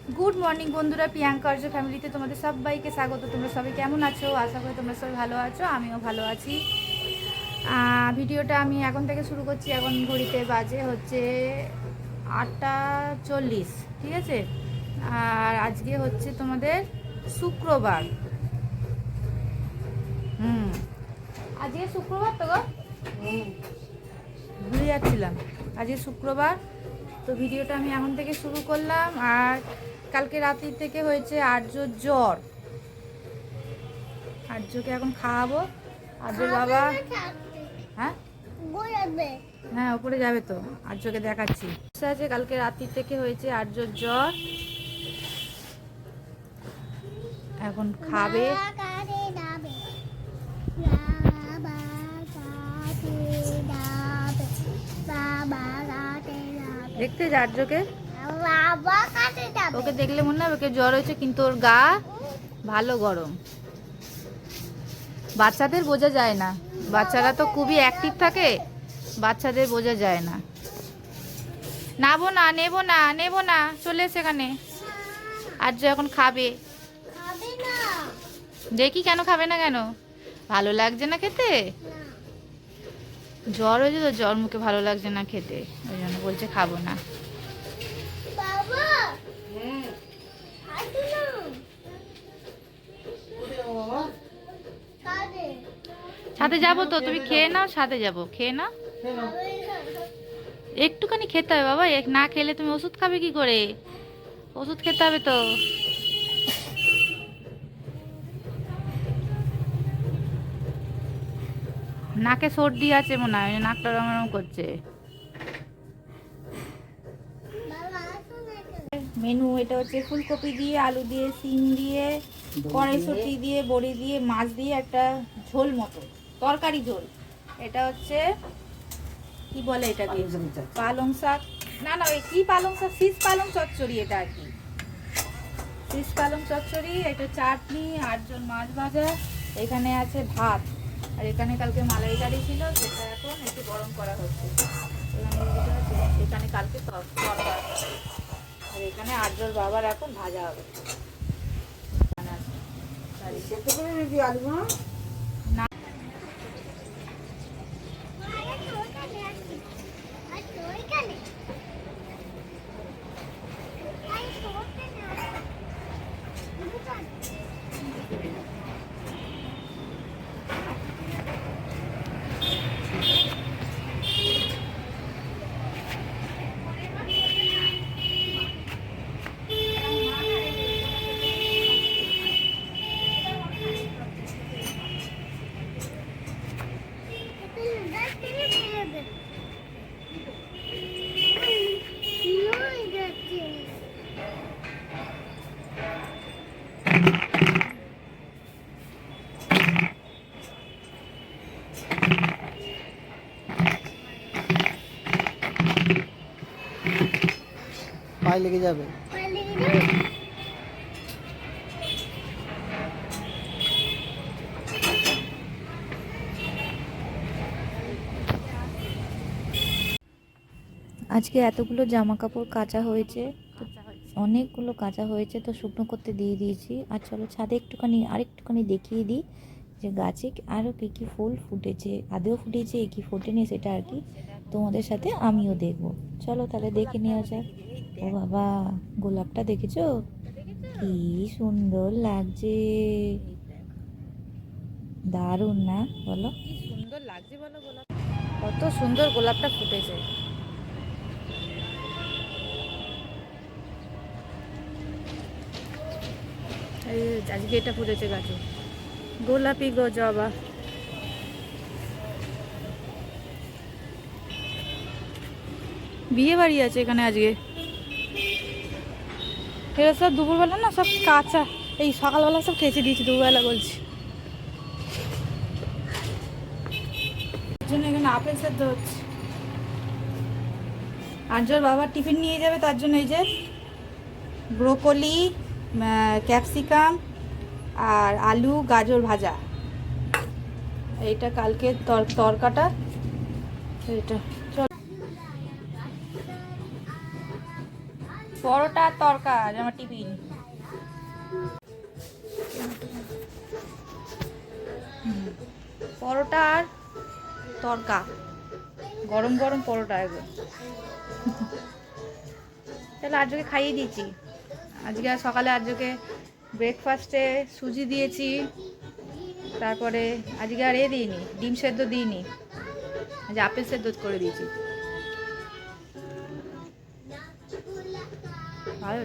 Good morning বন্ধুরা, প্রিয়াঙ্কা আর্য ফ্যামিলিতে তোমাদের সবাইকে স্বাগত। তোমরা সবাই কেমন আছো? আশা করি তোমরা সবাই ভালো আছো, আমিও ভালো আছি। ভিডিওটা আমি এখন থেকে শুরু করছি। এখন ঘড়িতে বাজে হচ্ছে 8:40, ঠিক আছে। আর আজকে হচ্ছে তোমাদের শুক্রবার। আজকে শুক্রবার তো গো, ভুলে যাচ্ছিলাম। আজকে শুক্রবার, তো ভিডিওটা আমি এখন থেকে শুরু করলাম। আর কালকে রাত্রি থেকে হয়েছে আর্যর জ্বর। আর্যকে এখন খাওয়াবো। আর্যর বাবা হ্যাঁ হ্যাঁ উপরে যাবে তো, আর্যকে দেখাচ্ছি। আছে কালকে রাত্রি থেকে হয়েছে আর্যর জ্বর, এখন খাবে। দেখতে যা আর্যকে, ওকে দেখলে মনে হয় ওকে জ্বর হয়েছে, কিন্তু ওর গা ভালো গরম। বাচ্চাদের বোঝা যায় না, বাচ্চারা তো খুবই অ্যাক্টিভ থাকে, বাচ্চাদের বোঝা যায় না। নাবো না, নেবো না, নেবো না, চলে সেখানে। আর্য এখন খাবে। দেখি কেন খাবে না, কেন ভালো লাগছে না খেতে? জ্বর হয়েছে তো, জ্বর মুখে ভালো লাগছে না খেতে, ওই জন্য বলছে খাবো না। ছাদে যাবো তো, তুমি খেয়ে নাও, ছাদে যাবো, খেয়ে নাও। একটুখানি খেতে হবে বাবা, না খেলে তুমি ওষুধ খাবে কি করে? ওষুধ খেতে হবে তো। নাকে সর্দি আছে মনে হয়, নাকটা রম করছে। মেনু এটা হচ্ছে ফুলকপি দিয়ে, আলু দিয়ে, সিম দিয়ে, কড়াইশুঁটি দিয়ে, বড়ি দিয়ে, মাছ দিয়ে একটা ঝোল মতো, তরকারি ঝোল। এটা হচ্ছে কি বলে এটাকে, পালং শাক। না না, ওই কি পালং শাক, শীষ পালং চচ্চড়ি এটা আর কি, শীষ পালং চচ্চড়ি। এটা চাটনি, 8জন মাছ ভাজা, এখানে আছে ভাত। আর এখানে কালকে মালাইকারি ছিল, সেটা এখন একটু গরম করা হচ্ছে। এখানে কালকে তরকারি, আর এখানে আর্যর বাবার এখন ভাজা হবে। না, পায়ে লেগে যাবে। আজকে এতগুলো জামা কাপড় কাচা হয়েছে, তো অনেকগুলো কাচা হয়েছে, তো শুকনো করতে দিয়ে দিয়েছি। আর চলো ছাদে আরেকটুখানি দেখিয়ে দিই যে গাছে আরও কী কী ফুল ফুটেছে, আদেও ফুটেছে কি ফোটেনি সেটা আর কি তোমাদের সাথে আমিও দেখব। চলো তাহলে দেখে নেওয়া যাক। ও বাবা, গোলাপটা দেখেছো কি সুন্দর লাগছে, দারুণ না বলো? কি সুন্দর লাগছে বলো, গোলাপ কত সুন্দর গোলাপটা ফুটেছে। এই আজকে এটা ফুটেছে গাছে, গোলাপি গো জবা। বিয়ে বাড়ি আছে এখানে আজকে। এরা সব দুপুরবেলা না, সব কাঁচা, এই সকালবেলা সব খেয়েছে দিয়েছি, দুপুরবেলা বলছি। এর জন্য এখানে আপেল সেদ্ধ হচ্ছে। আর্যর বাবা টিফিন নিয়ে যাবে, তার জন্য এই যে ব্রোকলি, ক্যাপসিকাম আর আলু গাজর ভাজা। এইটা কালকে তরকাটা, এইটা চল। পরোটা আর তরকা আর আমার টিফিন। পরোটা আর তরকা, গরম গরম পরোটা একদম। তাহলে আর্যকে খাইয়ে দিয়েছি। আজকে সকালে আর্যকে ব্রেকফাস্টে সুজি দিয়েছি, তারপরে আজকে আর দিইনি, ডিম সেদ্ধ দিইনি, আজ আপেল সেদ্ধ করে দিয়েছি। ভালো।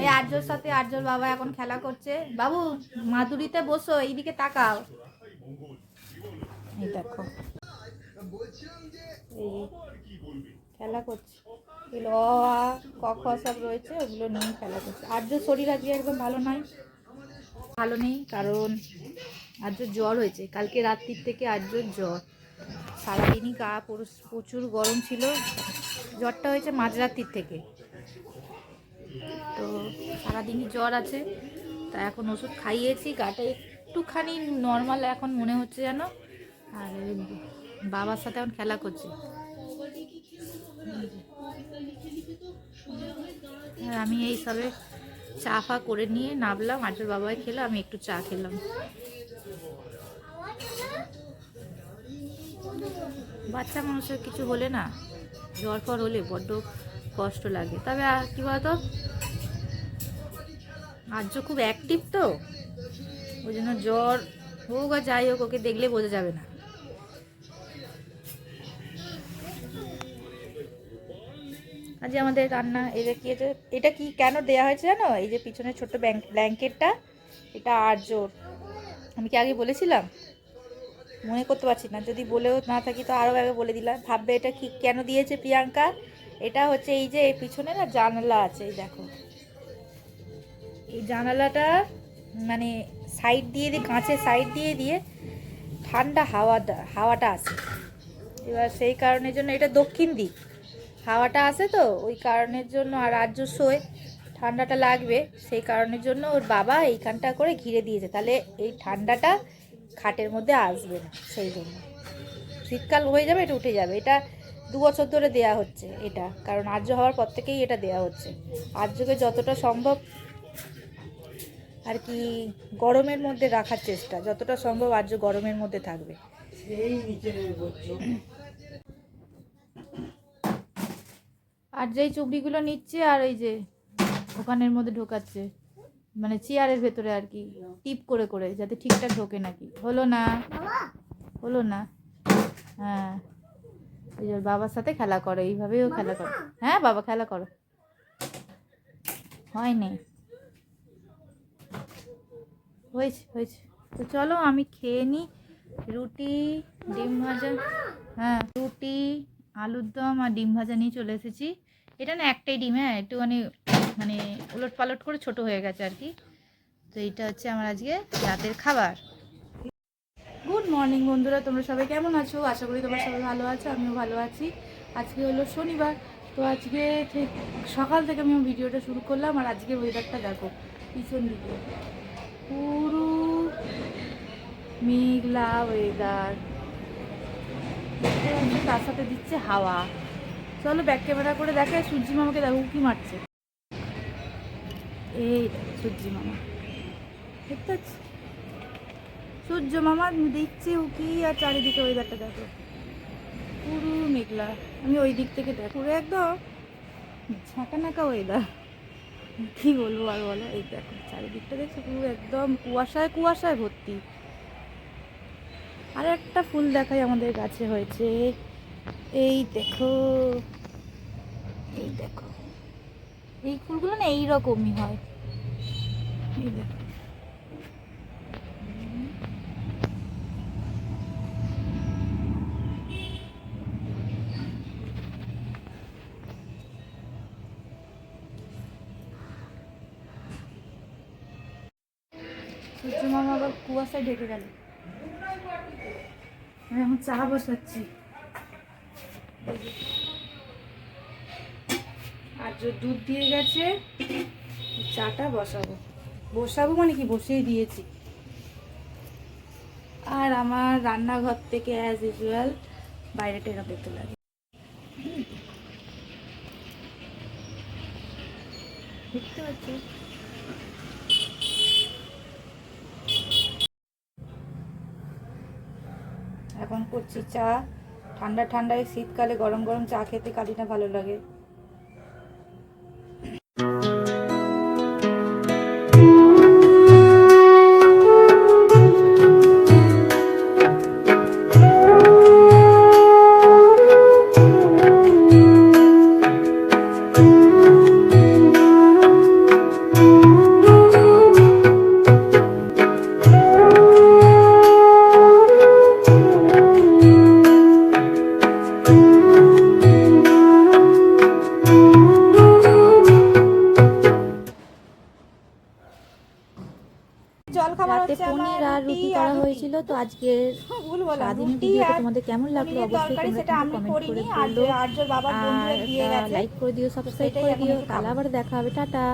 এই আর্যর সাথে আর্যর বাবা এখন খেলা করছে। বাবু মাদুরিতে বসো, এইদিকে তাকাও। এই দেখো, এই খেলা করছে, এগুলো অ আ ক খ সব রয়েছে, ওগুলো নিয়ে খেলা করছে। আর্যর শরীর আজকে একদম ভালো নেই, কারণ আর্যর জ্বর হয়েছে। কালকে রাত্রির থেকে আর্যর জ্বর, সারাদিনই গা প্রচুর গরম ছিল। জ্বরটা হয়েছে মাঝরাত্রির থেকে, তো সারাদিনই জ্বর আছে। তা এখন ওষুধ খাইয়েছি, গাটা একটুখানি নর্মাল এখন মনে হচ্ছে যেন। আর বাবার সাথে এখন খেলা করছে। আর আমি এই সবে চা ফা করে নিয়ে নামলাম, আর্যর বাবাই খেলো, আমি একটু চা খেলাম। বাচ্চা মানুষের কিছু হলে না, জ্বর ফর হলে বড্ড কষ্ট লাগে। তবে কি বলতো, আর্য খুব অ্যাক্টিভ, তো ওই জন্য জ্বর হোক আর যাই হোক, ওকে দেখলে বোঝা যাবে না। আজ আমাদের রান্না এটা কি কেন দেয়া হয়েছে জানো? এই যে পিছনে ছোট্ট ব্ল্যাঙ্কেটটা, এটা আর্যর। আমি কি আগে বলেছিলাম? মনে করতে পারছি না, যদি বলেও না থাকি তো আরও আগে বলে দিলাম। ভাববে এটা কি কেন দিয়েছে প্রিয়াঙ্কা। এটা হচ্ছে এই যে পিছনে না জানালা আছে, এই দেখো, এই জানালাটা মানে সাইড দিয়ে কাঁচের সাইড দিয়ে ঠান্ডা হাওয়াটা আসে। এবার সেই কারণের জন্য, এটা দক্ষিণ দিক, হাওয়াটা আসে, তো ওই কারণের জন্য। আর আর্য শোয়, ঠান্ডাটা লাগবে, সেই কারণের জন্য ওর বাবা এইখানটা করে ঘিরে দিয়েছে, তাহলে এই ঠান্ডাটা খাটের মধ্যে আসবে না। সেই জন্য শীতকাল হয়ে যাবে, এটা উঠে যাবে। এটা 2 বছর ধরে দেয়া হচ্ছে এটা, কারণ আর্য হওয়ার পর থেকেই এটা দেয়া হচ্ছে। আর্যকে যতটা সম্ভব আর কি গরমের মধ্যে রাখার চেষ্টা, যতটা সম্ভব আর্য গরমের মধ্যে থাকবে। আর যেই চুবড়িগুলো নিচ্ছে, আর এই যে ওখানের মধ্যে ঢোকাচ্ছে, মানে চেয়ারের ভেতরে আর কি, টিপ করে করে, যাতে ঠিকঠাক ঢোকে নাকি। হলো না। হ্যাঁ, এই যে বাবার সাথে খেলা করে, এইভাবেও খেলা করে। হ্যাঁ বাবা, খেলা করো। হয়নি, হয়েছে। তো চলো আমি খেয়ে নিই। রুটি, ডিম ভাজা, হ্যাঁ রুটি, আলুর দম আর ডিম ভাজা নিয়ে চলে এসেছি। এটা না একটাই ডিম, হ্যাঁ একটুখানি মানে উলট পালট করে ছোট হয়ে গেছে আর কি। তো এইটা হচ্ছে আমার আজকে রাতের খাবার। গুড মর্নিং বন্ধুরা, তোমরা সবাই কেমন আছো? আশা করি তোমরা সবাই ভালো আছো, আমিও ভালো আছি। আজকে হলো শনিবার, তো আজকে ঠিক সকাল থেকে আমি ভিডিওটা শুরু করলাম। আর আজকে ওয়েদারটা দেখো, পিছন দিকে পুরো মেঘলা ওয়েদার, তার সাথে দিচ্ছে হাওয়া। চলো ব্যাক ক্যামেরা করে দেখায় সূর্যি মামাকে, দেখো উঁকি মারছে। এই সূর্যি মামা দেখতে পাচ্ছি, সূর্য মামা দিচ্ছে উঁকি। আর চারিদিকে ওয়েদারটা দেখো, পুরো মেঘলা। আমি ওই দিক থেকে দেখো, পুরো একদম ঝাঁকা নাকা ওয়েদার, কি বলবো আর বলো। এই দেখো চারিদিকটা দেখছো, পুরো একদম কুয়াশায় ভর্তি। আর একটা ফুল দেখাই আমাদের গাছে হয়েছে, এই দেখো, এই ফুলগুলো না এইরকমই হয়, এই দেখো। সূর্য মামা আবার কুয়াশায় ঢেকে গেল। আমি এখন চা বসাচ্ছি, আর যে দুধ দিয়ে গেছে চাটা বসাবো মানে কি বসিয়ে দিয়েছি। আর আমার রান্নাঘর থেকে অ্যাজ ইউজুয়াল বাইরে টেরা পেতে লাগে। দেখতে পাচ্ছি এখন করছি চা। ঠান্ডা ঠান্ডায় শীতকালে গরম গরম চা খেতে কালি না ভালো লাগে। জল খাবার রাতে হচ্ছে আমার পনির আর রুটি করা হয়েছিল। তো আজকে ভুল বললাম, স্বাধীনের রুটি ভিডিওটা আর তোমাদের কেমন লাগলো পনিরের অবশ্যই তরকারি, তোমরা সেটা কিন্তু আমি কমেন্ট করে করিনি, বললো। আর্যর বাবার বন্ধুরা আর দিয়ে গেছে। লাইক করে দিও, সাবস্ক্রাইব সেটাই করে এখন দিও। একটু কাল খাবো। আবার দেখা হবে, টাটা।